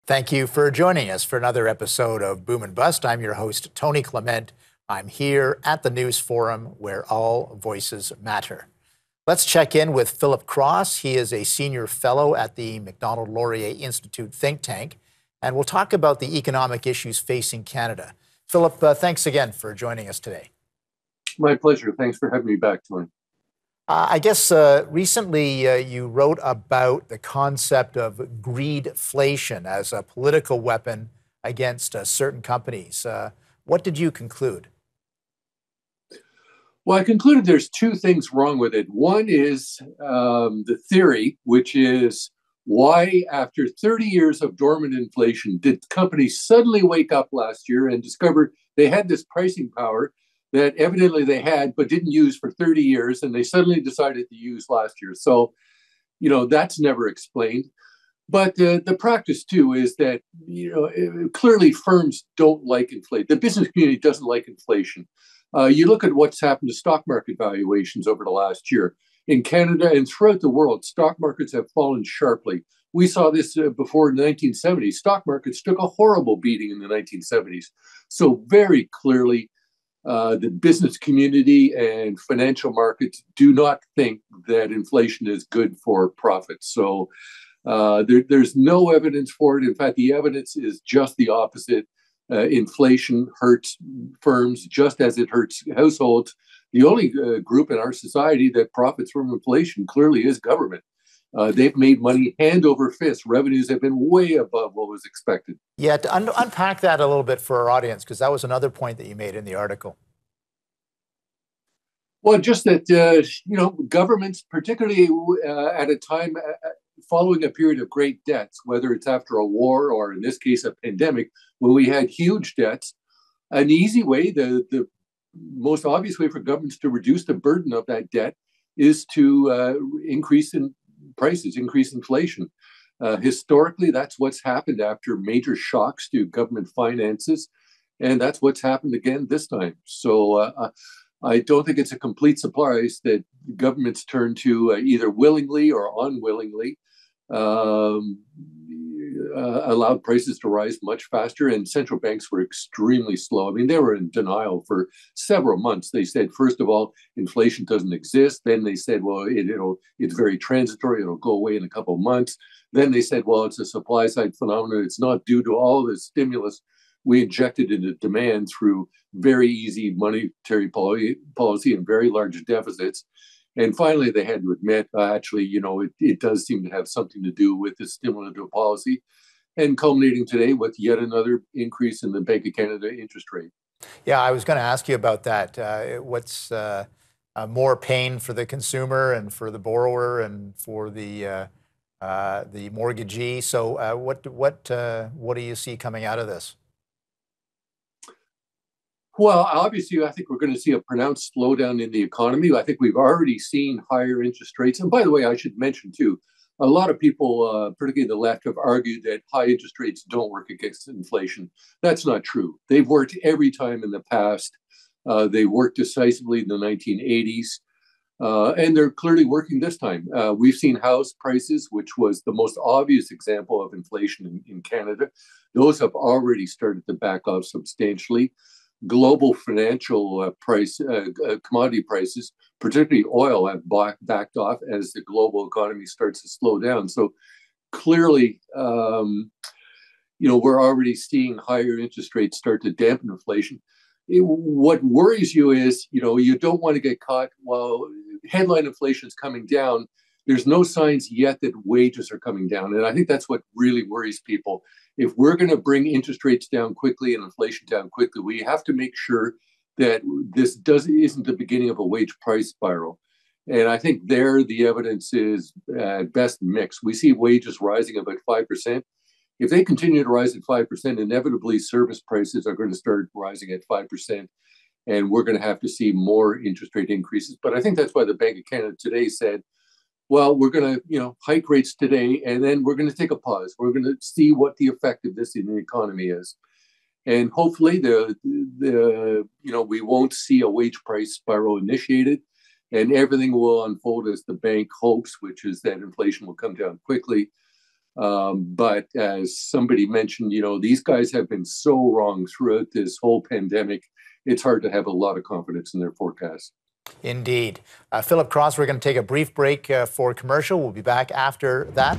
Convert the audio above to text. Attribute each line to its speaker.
Speaker 1: Thank you for joining us for another episode of Boom and Bust. I'm your host, Tony Clement. I'm here at the News Forum where all voices matter. Let's check in with Philip Cross. He is a senior fellow at the Macdonald-Laurier Institute think tank, and we'll talk about the economic issues facing Canada. Philip, thanks again for joining us today.
Speaker 2: My pleasure. Thanks for having me back, Tony.
Speaker 1: I guess recently you wrote about the concept of greed-flation as a political weapon against certain companies. What did you conclude?
Speaker 2: Well, I concluded there's two things wrong with it. One is the theory, which is why, after 30 years of dormant inflation, did companies suddenly wake up last year and discover they had this pricing power that evidently they had but didn't use for 30 years, and they suddenly decided to use last year. So, that's never explained. But the practice, too, is that, clearly firms don't like inflation. The business community doesn't like inflation. You look at what's happened to stock market valuations over the last year. In Canada and throughout the world, stock markets have fallen sharply. We saw this before the 1970s. Stock markets took a horrible beating in the 1970s. So very clearly, the business community and financial markets do not think that inflation is good for profits. So there's no evidence for it. In fact, the evidence is just the opposite. Inflation hurts firms just as it hurts households. The only group in our society that profits from inflation clearly is government. They've made money hand over fist. Revenues have been way above what was expected.
Speaker 1: Yeah, to unpack that a little bit for our audience, because that was another point that you made in the article.
Speaker 2: Well, just that, governments, particularly at a time following a period of great debts, whether it's after a war or in this case, a pandemic, when we had huge debts, an easy way, the most obvious way for governments to reduce the burden of that debt is to increase in prices, increase inflation. Historically, that's what's happened after major shocks to government finances. And that's what's happened again this time. So I don't think it's a complete surprise that governments turn to either willingly or unwillingly allowed prices to rise much faster, and central banks were extremely slow. I mean, they were in denial for several months. They said, first of all, inflation doesn't exist. Then they said, well, it's very transitory. It'll go away in a couple of months. Then they said, well, it's a supply side phenomenon. It's not due to all the stimulus we injected into demand through very easy monetary policy and very large deficits. And finally, they had to admit, actually, it does seem to have something to do with the stimulative policy, and culminating today with yet another increase in the Bank of Canada interest rate.
Speaker 1: Yeah, I was going to ask you about that. What's more pain for the consumer and for the borrower and for the mortgagee? So, what do you see coming out of this?
Speaker 2: Well, obviously, I think we're going to see a pronounced slowdown in the economy. I think we've already seen higher interest rates. And by the way, I should mention, too, a lot of people, particularly the left, have argued that high interest rates don't work against inflation. That's not true. They've worked every time in the past. They worked decisively in the 1980s. And they're clearly working this time. We've seen house prices, which was the most obvious example of inflation in Canada. Those have already started to back off substantially. Global financial commodity prices, particularly oil, have backed off as the global economy starts to slow down. So clearly, we're already seeing higher interest rates start to dampen inflation. What worries you is, you don't want to get caught while headline inflation is coming down. There's no signs yet that wages are coming down. And I think that's what really worries people. If we're going to bring interest rates down quickly and inflation down quickly, we have to make sure that this isn't the beginning of a wage price spiral. And I think the evidence is at best mixed. We see wages rising about 5%. If they continue to rise at 5%, inevitably service prices are going to start rising at 5%. And we're going to have to see more interest rate increases. But I think that's why the Bank of Canada today said, well, we're going to, hike rates today, and then we're going to take a pause. We're going to see what the effect of this in the economy is. And hopefully we won't see a wage price spiral initiated, and everything will unfold as the bank hopes, which is that inflation will come down quickly. But as somebody mentioned, these guys have been so wrong throughout this whole pandemic. It's hard to have a lot of confidence in their forecast.
Speaker 1: Indeed. Philip Cross, we're going to take a brief break for commercial. We'll be back after that.